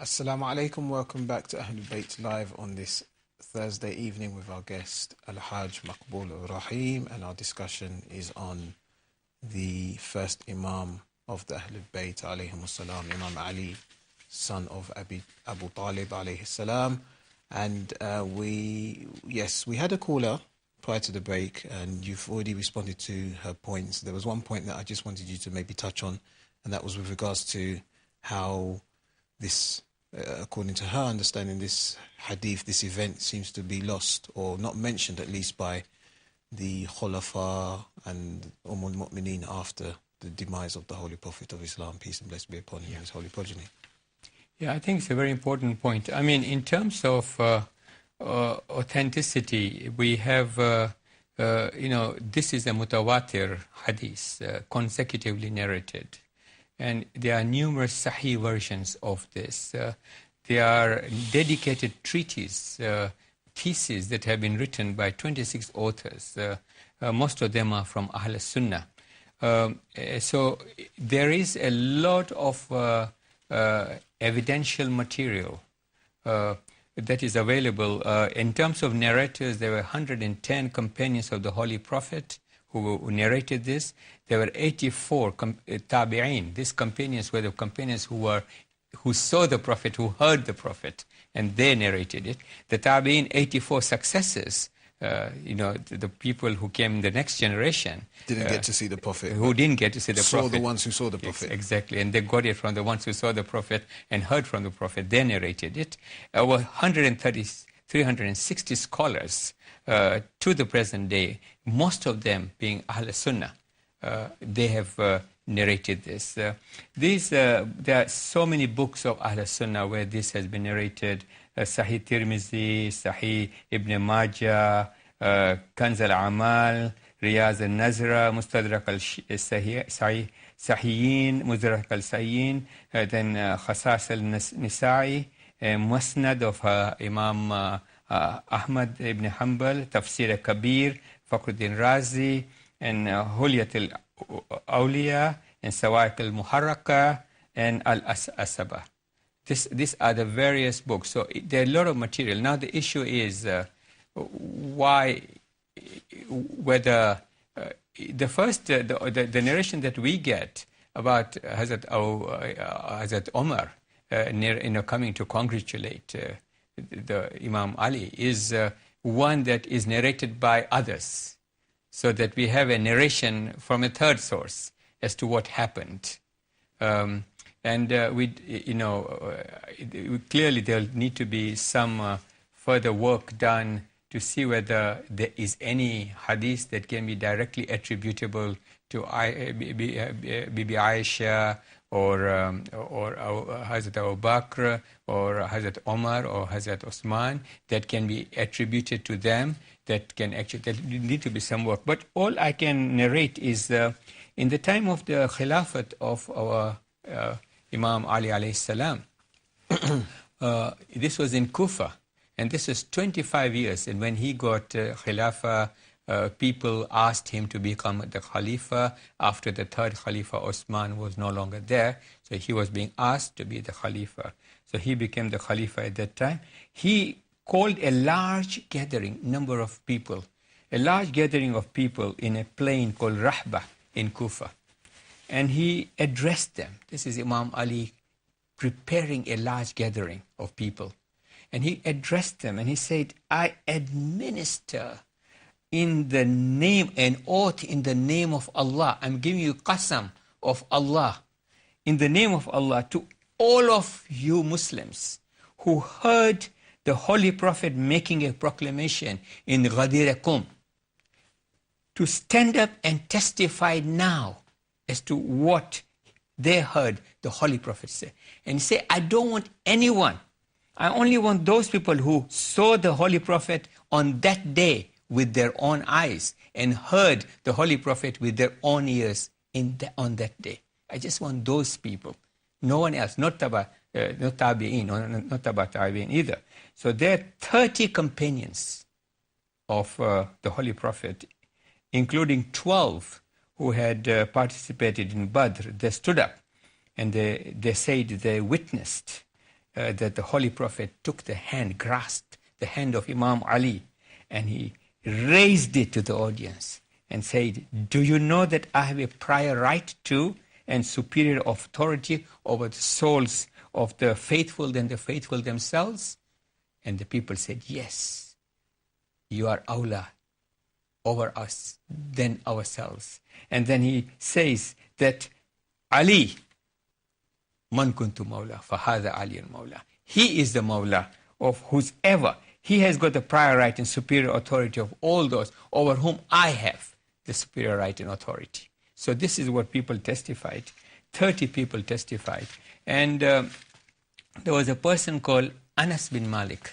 Assalamu alaikum, welcome back to ahlulbayt live on this Thursday evening with our guest Al-Hajj Maqbool Rahim, and our discussion is on the first Imam of the ahlulbayt alayhimus salam, Imam Ali, son of Abu Talib alayhi salam. And we had a caller prior to the break, and you've already responded to her points. There was one point that I just wanted you to maybe touch on, and that was with regards to how this, according to her understanding, this hadith, this event seems to be lost or not mentioned, at least by the Khulafa and al-Mu'mineen after the demise of the Holy Prophet of Islam, peace and blessings be upon him and his holy progeny. Yeah, I think it's a very important point. I mean, in terms of authenticity, we have, this is a mutawatir hadith, consecutively narrated. And there are numerous Sahih versions of this. There are dedicated treatises, theses that have been written by 26 authors. Most of them are from Ahl Sunnah. So there is a lot of evidential material that is available. In terms of narrators, there were 110 companions of the Holy Prophet who narrated this. There were 84 tabi'in. These companions were the companions who saw the Prophet, who heard the Prophet, and they narrated it. The tabi'in, 84 successors, the people who came in the next generation. Didn't get to see the Prophet. Who didn't get to see the Prophet. Saw the ones who saw the Prophet. Yes, exactly, and they got it from the ones who saw the Prophet and heard from the Prophet. They narrated it. Over 360 scholars to the present day, most of them being Ahl Sunnah, they have narrated this. There are so many books of Ahl Sunnah where this has been narrated. Sahih Tirmizi, Sahih Ibn Majah, Kanz al-Amal, Riyaz al-Nazra, Mustadrak al-Sahiyin, Mustadrak al-Sahiyin, then Khasas al-Nisa'i, Musnad of Imam Ahmad ibn Hanbal, Tafsir al-Kabir, Fakhruddin Razi, and Hulyat al-Awliya, and Sawaiq al-Muharraka, and Al-Asaba. These are the various books. So there are a lot of material. Now the issue is whether the narration that we get about Hazrat Omar coming to congratulate the Imam Ali is one that is narrated by others, so that we have a narration from a third source as to what happened. Clearly there'll need to be some further work done to see whether there is any hadith that can be directly attributable to Bibi Aisha or Hazrat Abu Bakr or Hazrat Omar or Hazrat Osman that can be attributed to them. That need to be some work. But all I can narrate is in the time of the Khilafat of our Imam Ali alayhi salam, this was in Kufa, and this was 25 years. And when he got Khilafah, people asked him to become the Khalifa after the third Khalifa Osman was no longer there. So he was being asked to be the Khalifa. So he became the Khalifa at that time. He called a large gathering, number of people, a large gathering of people in a plain called Rahba in Kufa. And he addressed them. This is Imam Ali preparing a large gathering of people. And he addressed them and he said, I administer in the name, an oath in the name of Allah. I'm giving you qasam of Allah, in the name of Allah, to all of you Muslims who heard the Holy Prophet making a proclamation in Al-Ghadeer, to stand up and testify now as to what they heard the Holy Prophet say. And say, I don't want anyone. I only want those people who saw the Holy Prophet on that day with their own eyes and heard the Holy Prophet with their own ears on that day. I just want those people. No one else, not tabi'in, not tabi'in either. So there are 30 companions of the Holy Prophet, including 12 who had participated in Badr. They stood up and they said they witnessed that the Holy Prophet took the hand, grasped the hand of Imam Ali, and he raised it to the audience and said, "Do you know that I have a prior right to and superior authority over the souls of the faithful than the faithful themselves?" And the people said, "Yes, you are awla over us than ourselves." And then he says that Ali, man kuntu mawla, fahadha Ali al-mawla. He is the mawla of whosoever. He has got the prior right and superior authority of all those over whom I have the superior right and authority. So this is what people testified. 30 people testified. And there was a person called Anas bin Malik.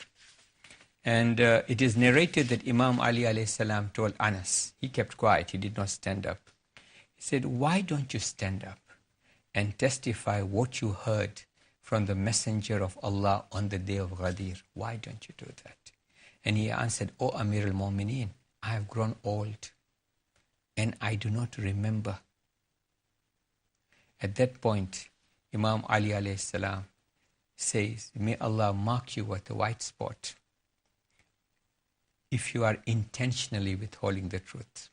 And it is narrated that Imam Ali alayhi salam told Anas, he kept quiet, he did not stand up. He said, "Why don't you stand up and testify what you heard from the Messenger of Allah on the day of Ghadeer? Why don't you do that?" And he answered, "O Amir al-Mu'mineen, I have grown old and I do not remember." At that point, Imam Ali alayhi salam says, "May Allah mark you with a white spot if you are intentionally withholding the truth."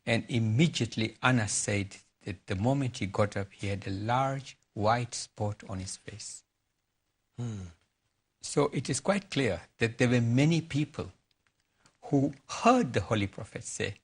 And immediately Anas said that the moment he got up, he had a large white spot on his face. So it is quite clear that there were many people who heard the Holy Prophet say,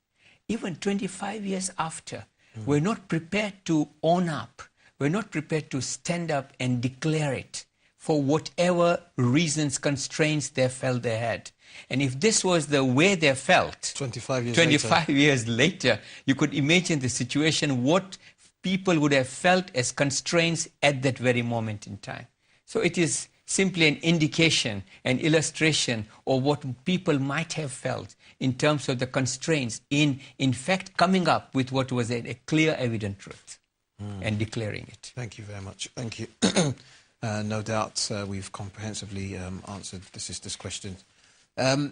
even 25 years after, were not prepared to own up, were not prepared to stand up and declare it for whatever reasons, constraints they felt they had. And if this was the way they felt 25 years later, you could imagine the situation, what people would have felt as constraints at that very moment in time. So it is simply an indication, an illustration of what people might have felt in terms of the constraints in fact coming up with what was a clear, evident truth and declaring it. Thank you very much. Thank you. No doubt we've comprehensively answered the sister's question.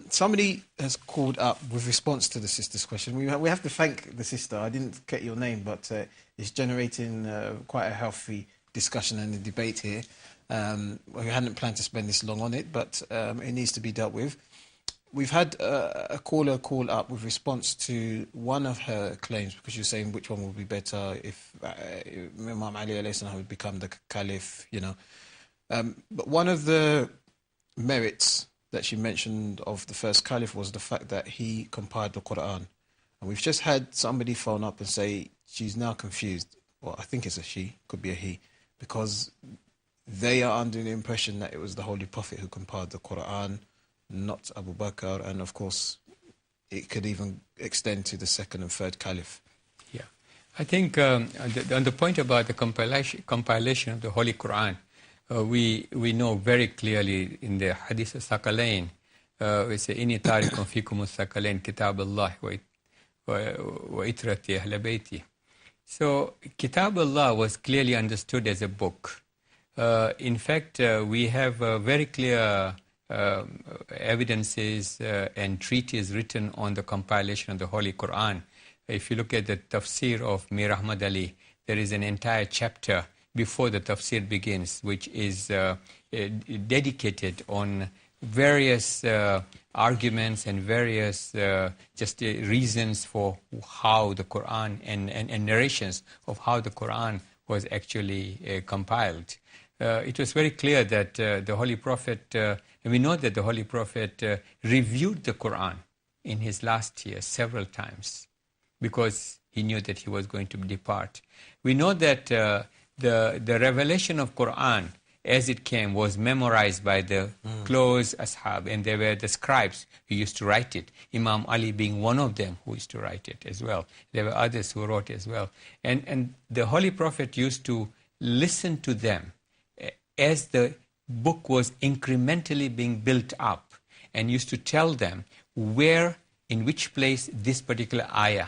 Somebody has called up with response to the sister's question. We have to thank the sister. I didn't get your name, but it's generating quite a healthy discussion and a debate here. We hadn't planned to spend this long on it, but it needs to be dealt with. We've had a caller call up with response to one of her claims, because you're saying which one would be better if Imam Ali alayhi salam would become the caliph, you know. But one of the merits that she mentioned of the first caliph was the fact that he compiled the Quran. And we've just had somebody phone up and say she's now confused. Well, I think it's a she, could be a he, because they are under the impression that it was the Holy Prophet who compiled the Quran, not Abu Bakr, and of course it could even extend to the second and third caliph. Yeah, I think on the point about the compilation of the Holy Quran, we know very clearly in the Hadith of Thaqalain, we say, "Inni tarikum fikum al-Thaqalain kitab Allah wa itrati ahl bayti." So Kitab Allah was clearly understood as a book. In fact, we have very clear evidences and treatises written on the compilation of the Holy Quran. If you look at the tafsir of Mir Ahmad Ali, there is an entire chapter before the tafsir begins, which is dedicated on various arguments and various reasons for how the Quran and narrations of how the Quran was actually compiled. It was very clear that the Holy Prophet, and we know that the Holy Prophet reviewed the Quran in his last year several times because he knew that he was going to depart. We know that the revelation of Quran as it came was memorized by the close ashab, and there were the scribes who used to write it, Imam Ali being one of them who used to write it as well. There were others who wrote as well. And the Holy Prophet used to listen to them as the book was incrementally being built up, and used to tell them where, in which place this particular ayah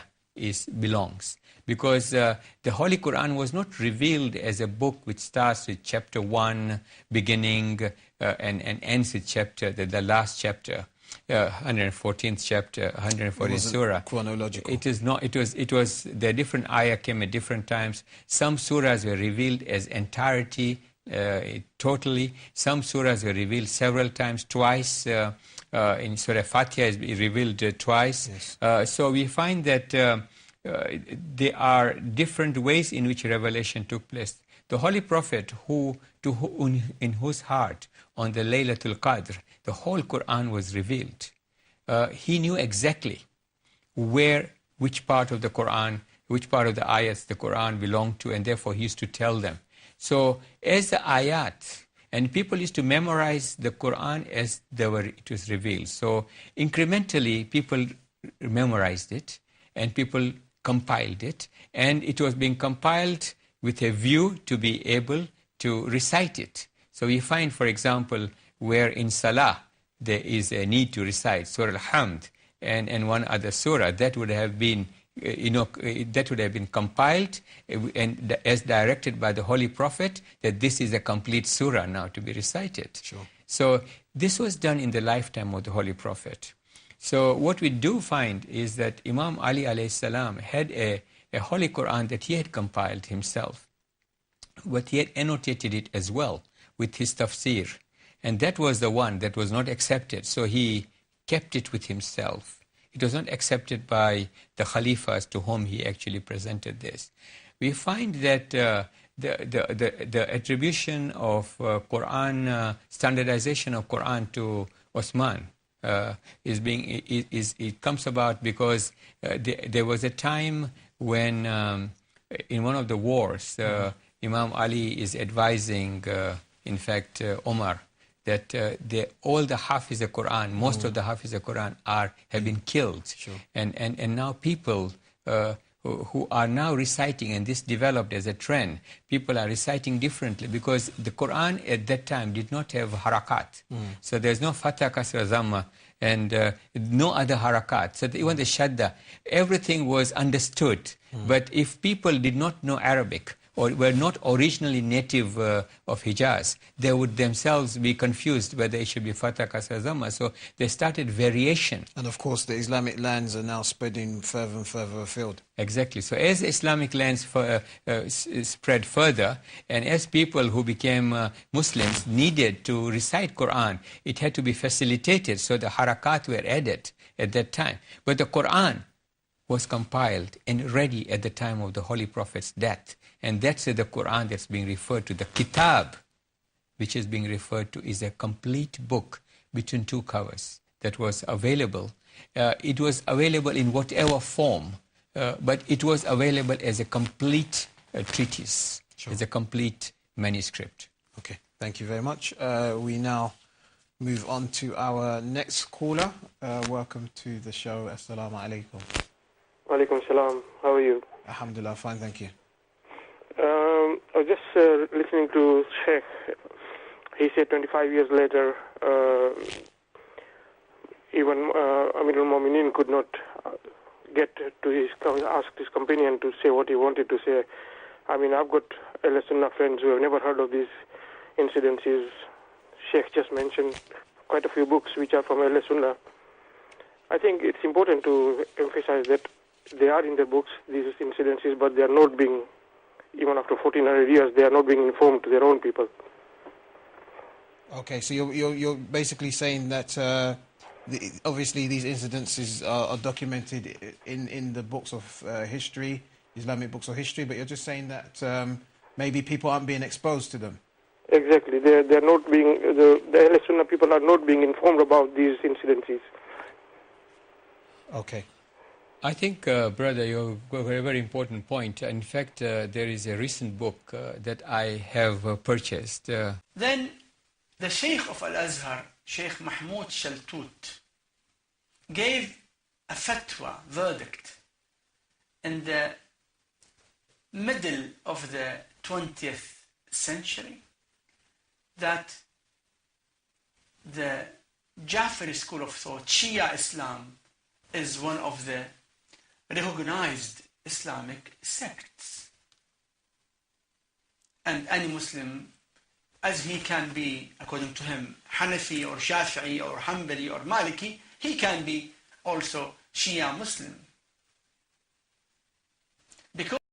belongs. Because the Holy Quran was not revealed as a book which starts with chapter 1, beginning, and ends with the last chapter, 114th chapter, 114th surah. Chronological. It is not. It was the different ayah came at different times. Some surahs were revealed as entirety totally. Some surahs were revealed several times, twice. In Surah Fatiha is revealed twice. Yes. So we find that there are different ways in which revelation took place. The Holy Prophet, in whose heart, on the Laylatul Qadr, the whole Quran was revealed, he knew exactly which part of the Quran, which part of the ayats the Quran belonged to, and therefore he used to tell them. So as the ayat, and people used to memorize the Quran as it was revealed. So incrementally, people memorized it, and people compiled it, and it was being compiled with a view to be able to recite it. So we find, for example, where in Salah there is a need to recite Surah Al-Hamd and one other surah, that would have been that would have been compiled and as directed by the Holy Prophet, that this is a complete surah now to be recited. Sure. So this was done in the lifetime of the Holy Prophet. So what we do find is that Imam Ali alayhi salam had a Holy Quran that he had compiled himself, but he had annotated it as well with his tafsir. And that was the one that was not accepted. So he kept it with himself. It was not accepted by the Khalifas to whom he actually presented this. We find that the attribution of Quran, standardization of Quran to Osman it comes about because there was a time when in one of the wars, Imam Ali is advising, in fact, Omar, that all the Hafiz of Quran, most of the Hafiz of Quran have been killed. Sure. And now people who are now reciting, and this developed as a trend, people are reciting differently because the Quran at that time did not have harakat. So there's no fatha, kasra, zamma, and no other harakat. So even the shadda, everything was understood. But if people did not know Arabic, or were not originally native of Hijaz, they would themselves be confused whether it should be Fatah, Kasra, Zamma. So they started variation. And of course, the Islamic lands are now spreading further and further afield. Exactly. So as Islamic lands spread further, and as people who became Muslims needed to recite Quran, it had to be facilitated. So the harakat were added at that time. But the Quran was compiled and ready at the time of the Holy Prophet's death. And that's the Quran that's being referred to. The Kitab, which is being referred to, is a complete book between two covers that was available. It was available in whatever form, but it was available as a complete treatise, Sure. as a complete manuscript. Okay, thank you very much. We now move on to our next caller. Welcome to the show. Assalamu alaikum. Walaikum salam. How are you? Alhamdulillah, fine, thank you. I was just listening to Sheikh. He said 25 years later, even Amir al-Mu'mineen could not get to ask his companion to say what he wanted to say. I mean, I've got Ahl Sunnah friends who have never heard of these incidences. Sheikh just mentioned quite a few books which are from Ahl Sunnah. I think it's important to emphasize that they are in the books, these incidences, but they are not being, even after 1400 years, they are not being informed to their own people. Okay, so you're basically saying that obviously these incidences are documented in the books of history, Islamic books of history, but you're just saying that maybe people aren't being exposed to them. Exactly, they're not being, the Ahl Sunnah people are not being informed about these incidences. Okay. I think, brother, you have a very, very important point. In fact, there is a recent book that I have purchased. Then the Sheikh of Al-Azhar, Sheikh Mahmoud Shaltut, gave a fatwa, verdict, in the middle of the 20th century that the Jafari school of thought, Shia Islam, is one of the recognized Islamic sects. And any Muslim, as he can be, according to him, Hanafi or Shafi'i or Hanbali or Maliki, he can be also Shia Muslim. Because